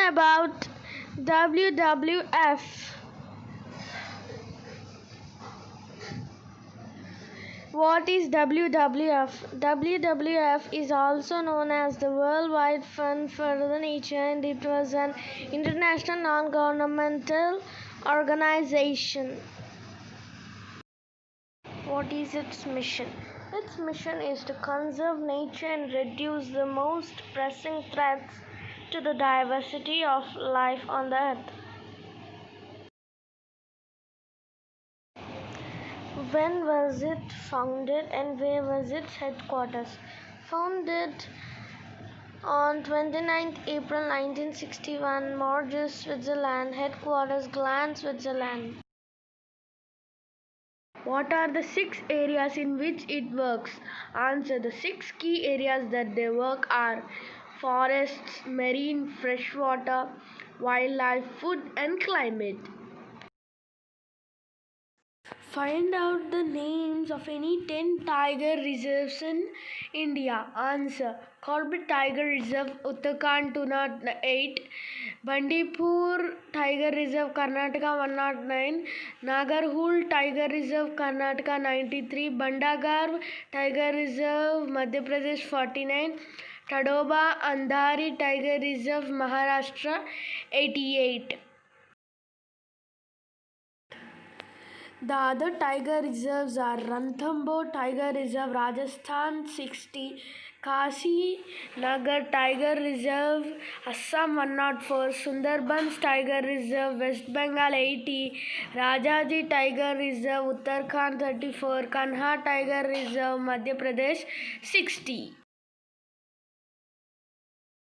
about WWF. What is WWF? WWF is also known as the Worldwide Fund for the Nature, and it was an international non-governmental organization. What is its mission? Its mission is to conserve nature and reduce the most pressing threats to the diversity of life on the earth. When was it founded and where was its headquarters? Founded on 29th April 1961, Morges, Switzerland. Headquarters, Gland, Switzerland. What are the 6 areas in which it works? Answer. The 6 key areas that they work are forests, marine, freshwater, wildlife, food and climate. Find out the names of any 10 tiger reserves in India. Answer. Corbett Tiger Reserve, Uttarakhand 208, Bandipur Tiger Reserve, Karnataka 109, Nagarhul Tiger Reserve, Karnataka 93, Bandagarh Tiger Reserve, Madhya Pradesh 49, Tadoba Andhari Tiger Reserve, Maharashtra 88. The other tiger reserves are Ranthambore Tiger Reserve, Rajasthan 60, Kasi Nagar Tiger Reserve, Assam 104, Sundarbans Tiger Reserve, West Bengal 80, Rajaji Tiger Reserve, Uttarakhand 34, Kanha Tiger Reserve, Madhya Pradesh 60.